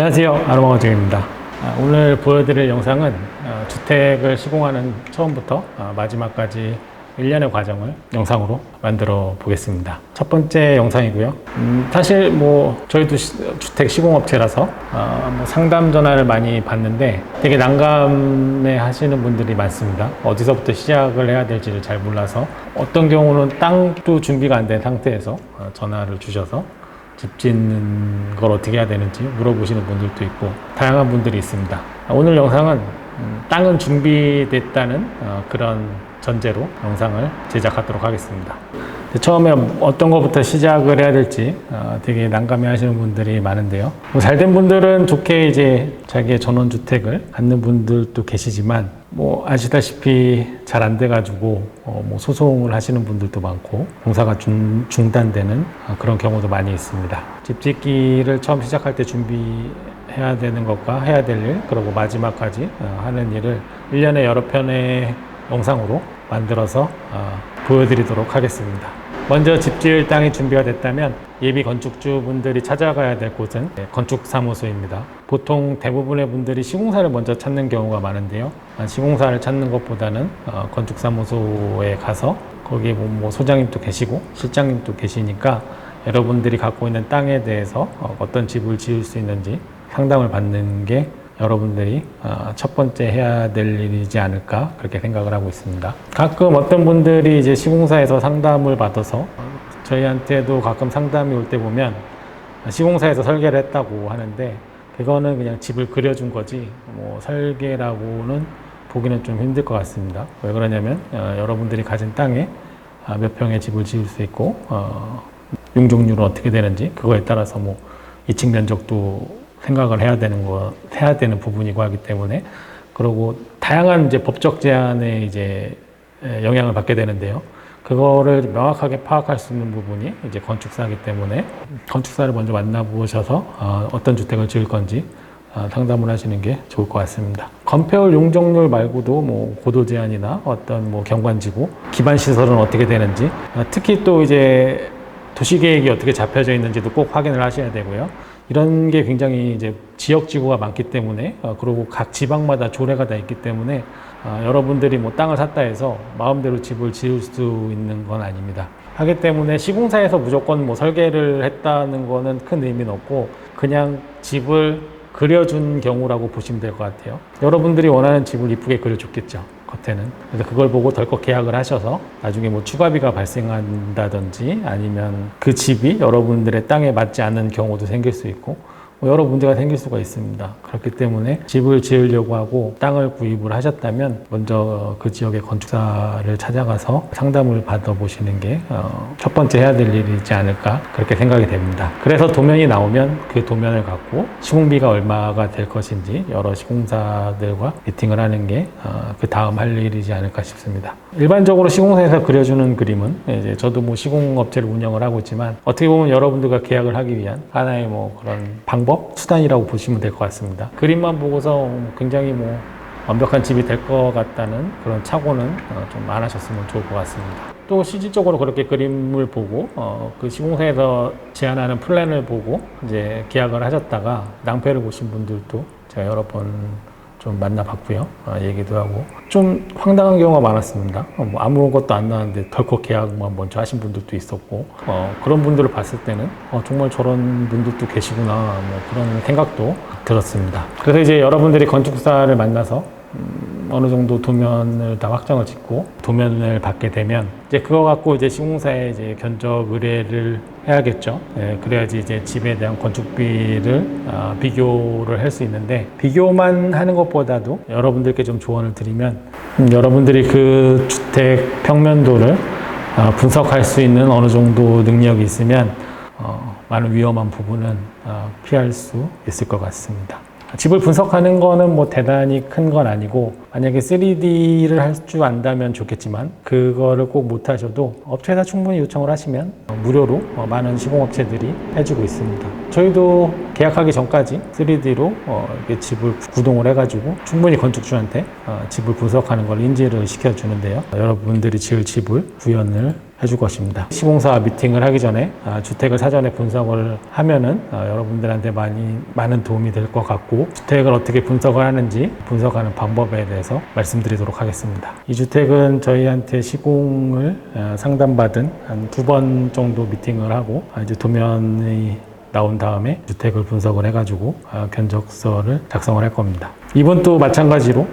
안녕하세요, 아로마과정입니다. 오늘 보여드릴 영상은 주택을 시공하는 처음부터 마지막까지 1년의 과정을 영상으로 만들어 보겠습니다. 첫 번째 영상이고요. 사실 저희도 주택 시공업체라서 상담 전화를 많이 받는데 되게 난감해 하시는 분들이 많습니다. 어디서부터 시작을 해야 될지를 잘 몰라서, 어떤 경우는 땅도 준비가 안 된 상태에서 전화를 주셔서 집 짓는 걸 어떻게 해야 되는지 물어보시는 분들도 있고 다양한 분들이 있습니다. 오늘 영상은 땅은 준비됐다는 그런 전제로 영상을 제작하도록 하겠습니다. 처음에 어떤 것부터 시작을 해야 될지 되게 난감해 하시는 분들이 많은데요. 잘된 분들은 좋게 이제 자기의 전원주택을 갖는 분들도 계시지만, 아시다시피 잘 안 돼가지고 소송을 하시는 분들도 많고 공사가 중단되는 그런 경우도 많이 있습니다. 집 짓기를 처음 시작할 때 준비해야 되는 것과 해야 될 일, 그리고 마지막까지 하는 일을 1년에 여러 편의 영상으로 만들어서 보여드리도록 하겠습니다. 먼저 집 지을 땅이 준비가 됐다면 예비 건축주분들이 찾아가야 될 곳은 건축사무소입니다. 보통 대부분의 분들이 시공사를 먼저 찾는 경우가 많은데요. 시공사를 찾는 것보다는 건축사무소에 가서 거기에 소장님도 계시고 실장님도 계시니까 여러분들이 갖고 있는 땅에 대해서 어떤 집을 지을 수 있는지 상담을 받는 게 여러분들이 첫 번째 해야 될 일이지 않을까, 그렇게 생각을 하고 있습니다. 가끔 어떤 분들이 이제 시공사에서 상담을 받아서 저희한테도 가끔 상담이 올 때 보면 시공사에서 설계를 했다고 하는데, 그거는 그냥 집을 그려준 거지 설계라고는 보기는 좀 힘들 것 같습니다. 왜 그러냐면 여러분들이 가진 땅에 몇 평의 집을 지을 수 있고 용적률은 어떻게 되는지, 그거에 따라서 2층 면적도 생각을 해야 되는 부분이고 하기 때문에, 그리고 다양한 이제 법적 제한에 이제 영향을 받게 되는데요. 그거를 명확하게 파악할 수 있는 부분이 이제 건축사이기 때문에 건축사를 먼저 만나보셔서 어떤 주택을 지을 건지 상담을 하시는 게 좋을 것 같습니다. 건폐율 용적률 말고도 고도 제한이나 어떤 경관지구, 기반 시설은 어떻게 되는지, 특히 또 이제 도시계획이 어떻게 잡혀져 있는지도 꼭 확인을 하셔야 되고요. 이런 게 굉장히 이제 지역지구가 많기 때문에, 그리고 각 지방마다 조례가 다 있기 때문에 여러분들이 땅을 샀다 해서 마음대로 집을 지을 수 있는 건 아닙니다. 하기 때문에 시공사에서 무조건 설계를 했다는 거는 큰 의미는 없고, 그냥 집을 그려준 경우라고 보시면 될 것 같아요. 여러분들이 원하는 집을 이쁘게 그려줬겠죠, 겉에는. 그래서 그걸 보고 덜컥 계약을 하셔서 나중에 추가비가 발생한다든지, 아니면 그 집이 여러분들의 땅에 맞지 않는 경우도 생길 수 있고 여러 문제가 생길 수가 있습니다. 그렇기 때문에 집을 지으려고 하고 땅을 구입을 하셨다면 먼저 그 지역의 건축사를 찾아가서 상담을 받아보시는 게 첫 번째 해야 될 일이지 않을까, 그렇게 생각이 됩니다. 그래서 도면이 나오면 그 도면을 갖고 시공비가 얼마가 될 것인지 여러 시공사들과 미팅을 하는 게 그 다음 할 일이지 않을까 싶습니다. 일반적으로 시공사에서 그려주는 그림은, 이제 저도 시공업체를 운영을 하고 있지만 어떻게 보면 여러분들과 계약을 하기 위한 하나의 그런 방법, 수단이라고 보시면 될 것 같습니다. 그림만 보고서 굉장히 완벽한 집이 될 것 같다는 그런 착오는 좀 안 하셨으면 좋을 것 같습니다. 또 실질적으로 그렇게 그림을 보고 그 시공사에서 제안하는 플랜을 보고 이제 계약을 하셨다가 낭패를 보신 분들도 제가 여러 번 좀 만나봤고요. 얘기도 하고 좀 황당한 경우가 많았습니다. 아무것도 안 나왔는데 덜컥 계약만 먼저 하신 분들도 있었고, 그런 분들을 봤을 때는 정말 저런 분들도 계시구나, 그런 생각도 들었습니다. 그래서 이제 여러분들이 건축사를 만나서 어느 정도 도면을 다 확정을 짓고 도면을 받게 되면 이제 그거 갖고 이제 시공사에 이제 견적 의뢰를 해야겠죠. 그래야지 이제 집에 대한 건축비를 비교를 할 수 있는데, 비교만 하는 것보다도 여러분들께 좀 조언을 드리면, 여러분들이 그 주택 평면도를 분석할 수 있는 어느 정도 능력이 있으면 많은 위험한 부분은 피할 수 있을 것 같습니다. 집을 분석하는 거는 대단히 큰 건 아니고, 만약에 3D를 할 줄 안다면 좋겠지만 그거를 꼭 못하셔도 업체에다 충분히 요청을 하시면 무료로 많은 시공업체들이 해주고 있습니다. 저희도 계약하기 전까지 3D로 집을 구동을 해가지고 충분히 건축주한테 집을 분석하는 걸 인지를 시켜주는데요. 여러분들이 지을 집을 구현을 해줄 것입니다. 시공사 미팅을 하기 전에 주택을 사전에 분석을 하면은 여러분들한테 많은 도움이 될 것 같고, 주택을 어떻게 분석을 하는지 분석하는 방법에 대해서 말씀드리도록 하겠습니다. 이 주택은 저희한테 시공을 상담받은 한 2번 정도 미팅을 하고 이제 도면이 나온 다음에 주택을 분석을 해가지고 견적서를 작성을 할 겁니다. 이분도 마찬가지로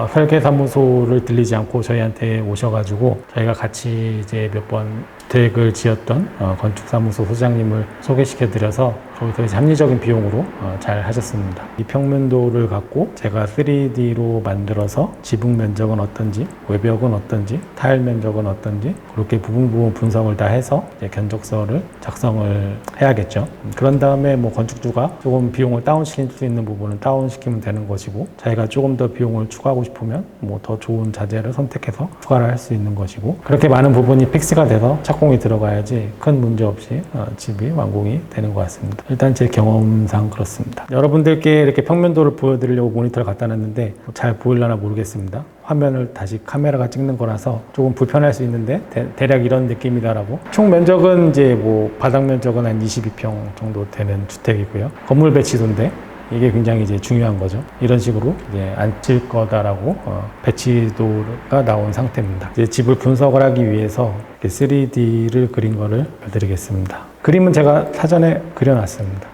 설계사무소를 들리지 않고 저희한테 오셔가지고 저희가 같이 이제 몇 번 주택을 지었던 건축사무소 소장님을 소개시켜드려서 거기서 이제 합리적인 비용으로 잘 하셨습니다. 이 평면도를 갖고 제가 3D로 만들어서 지붕 면적은 어떤지, 외벽은 어떤지, 타일 면적은 어떤지 그렇게 부분 분석을 다 해서 이제 견적서를 작성을 해야겠죠. 그런 다음에 뭐 건축주가 조금 비용을 다운시킬 수 있는 부분은 다운시키면 되는 것이고, 자기가 조금 더 비용을 추가하고 싶으면 뭐 더 좋은 자재를 선택해서 추가를 할 수 있는 것이고, 그렇게 많은 부분이 픽스가 돼서 착공이 들어가야지 큰 문제 없이 집이 완공이 되는 것 같습니다. 일단 제 경험상 그렇습니다. 여러분들께 이렇게 평면도를 보여드리려고 모니터를 갖다 놨는데 잘 보이려나 모르겠습니다. 화면을 다시 카메라가 찍는 거라서 조금 불편할 수 있는데 대략 이런 느낌이다라고. 총 면적은 이제 뭐 바닥 면적은 한 22평 정도 되는 주택이고요. 건물 배치도인데 이게 굉장히 이제 중요한 거죠. 이런 식으로 이제 앉힐 거다라고 배치도가 나온 상태입니다. 이제 집을 분석을 하기 위해서 3D를 그린 거를 보여드리겠습니다. 그림은 제가 사전에 그려놨습니다.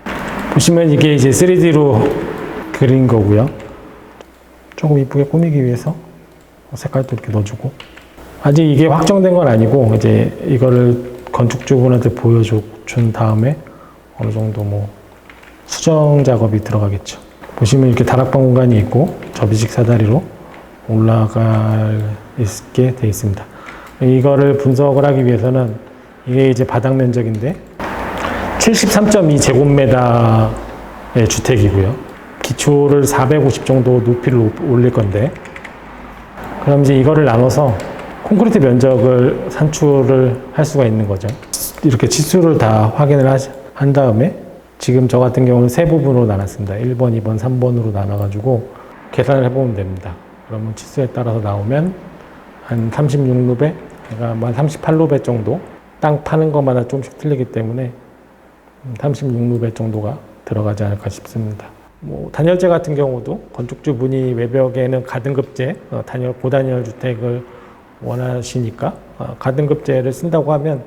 보시면 이게 이제 3D로 그린 거고요. 조금 이쁘게 꾸미기 위해서 색깔도 이렇게 넣어주고, 아직 이게 확정된 건 아니고 이제 이거를 건축주분한테 보여준 다음에 어느 정도 뭐 수정 작업이 들어가겠죠. 보시면 이렇게 다락방 공간이 있고 접이식 사다리로 올라갈 수 있게 되어 있습니다. 이거를 분석을 하기 위해서는 이게 이제 바닥 면적인데 73.2제곱미터의 주택이고요. 기초를 450 정도 높이를 올릴 건데, 그럼 이제 이거를 나눠서 콘크리트 면적을 산출을 할 수가 있는 거죠. 이렇게 치수를 다 확인을 한 다음에 지금 저 같은 경우는 세 부분으로 나눴습니다. 1번, 2번, 3번으로 나눠가지고 계산을 해보면 됩니다. 그러면 치수에 따라서 나오면 한 36루베, 그러니까 한 38루베 정도, 땅 파는 것마다 조금씩 틀리기 때문에 36루베 정도가 들어가지 않을까 싶습니다. 뭐 단열재 같은 경우도 건축주분이 외벽에는 가등급재, 고단열 주택을 원하시니까 가등급재를 쓴다고 하면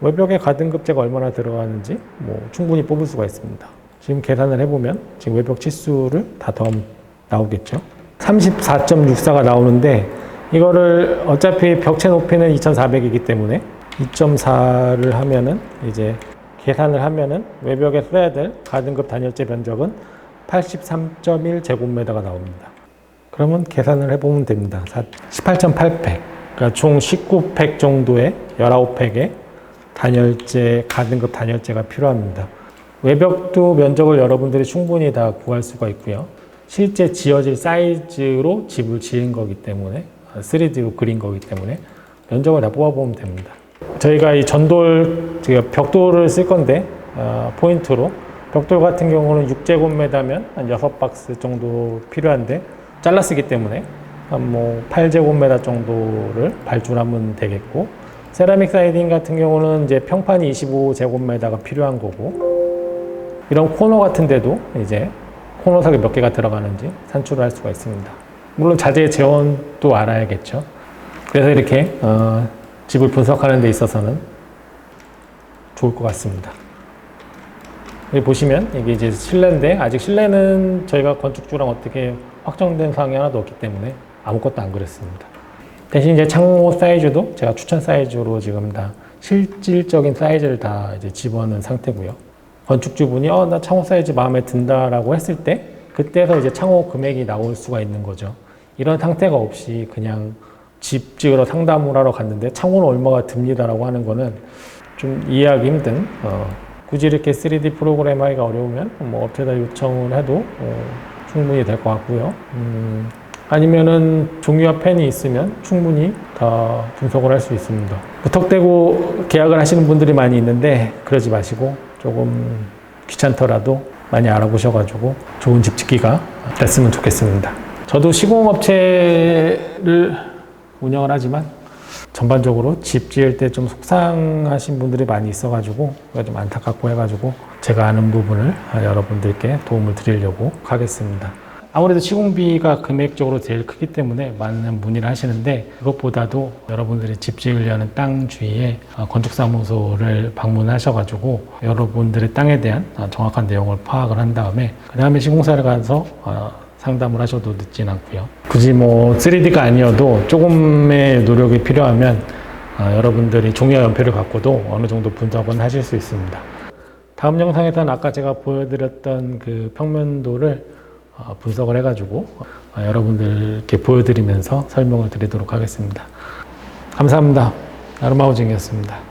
외벽에 가등급재가 얼마나 들어가는지 뭐 충분히 뽑을 수가 있습니다. 지금 계산을 해보면 지금 외벽 치수를 다 더하면 나오겠죠. 34.64가 나오는데 이거를 어차피 벽체 높이는 2,400이기 때문에 2.4를 하면은 이제 계산을 하면은 외벽에 써야 될 가등급 단열재 면적은 83.1제곱미터가 나옵니다. 그러면 계산을 해보면 됩니다. 18.8팩, 그러니까 총 19팩 정도의 19팩의 단열재, 가등급 단열재가 필요합니다. 외벽도 면적을 여러분들이 충분히 다 구할 수가 있고요. 실제 지어질 사이즈로 집을 지은 거기 때문에 3D로 그린 거기 때문에 면적을 다 뽑아보면 됩니다. 저희가 이 전돌, 벽돌을 쓸 건데 포인트로 벽돌 같은 경우는 6제곱미터면 한 6박스 정도 필요한데 잘라 쓰기 때문에 한 뭐 8제곱미터 정도를 발주하면 되겠고, 세라믹 사이딩 같은 경우는 이제 평판이 25제곱미터가 필요한 거고, 이런 코너 같은 데도 이제 코너석이 몇 개가 들어가는지 산출을 할 수가 있습니다. 물론 자재 재원도 알아야겠죠. 그래서 이렇게 집을 분석하는 데 있어서는 좋을 것 같습니다. 여기 보시면 이게 이제 실내인데, 아직 실내는 저희가 건축주랑 어떻게 확정된 사항이 하나도 없기 때문에 아무것도 안 그렸습니다. 대신 이제 창호 사이즈도 제가 추천 사이즈로 지금 다 실질적인 사이즈를 다 이제 집어넣은 상태고요. 건축주분이 나 창호 사이즈 마음에 든다라고 했을 때 그때서 이제 창호 금액이 나올 수가 있는 거죠. 이런 상태가 없이 그냥 집 지으러 상담을 하러 갔는데 창호는 얼마가 듭니다라고 하는 거는 좀 이해하기 힘든, 굳이 이렇게 3D 프로그램 하기가 어려우면 뭐 업체에다 요청을 해도 충분히 될 것 같고요. 아니면은 종이와 펜이 있으면 충분히 더 분석을 할 수 있습니다. 무턱대고 계약을 하시는 분들이 많이 있는데 그러지 마시고 조금 귀찮더라도 많이 알아보셔가지고 좋은 집 짓기가 됐으면 좋겠습니다. 저도 시공업체를 운영을 하지만 전반적으로 집 지을 때 좀 속상하신 분들이 많이 있어가지고 좀 안타깝고 해가지고 제가 아는 부분을 여러분들께 도움을 드리려고 하겠습니다. 아무래도 시공비가 금액적으로 제일 크기 때문에 많은 문의를 하시는데 그것보다도 여러분들이 집 지으려는 땅 주위에 건축사무소를 방문하셔가지고 여러분들의 땅에 대한 정확한 내용을 파악을 한 다음에 그 다음에 시공사를 가서 상담을 하셔도 늦진 않고요. 굳이 뭐 3D가 아니어도 조금의 노력이 필요하면 여러분들이 종이와 연필을 갖고도 어느 정도 분석은 하실 수 있습니다. 다음 영상에서는 아까 제가 보여드렸던 그 평면도를 분석을 해가지고 여러분들께 보여드리면서 설명을 드리도록 하겠습니다. 감사합니다. 나름하우징이었습니다.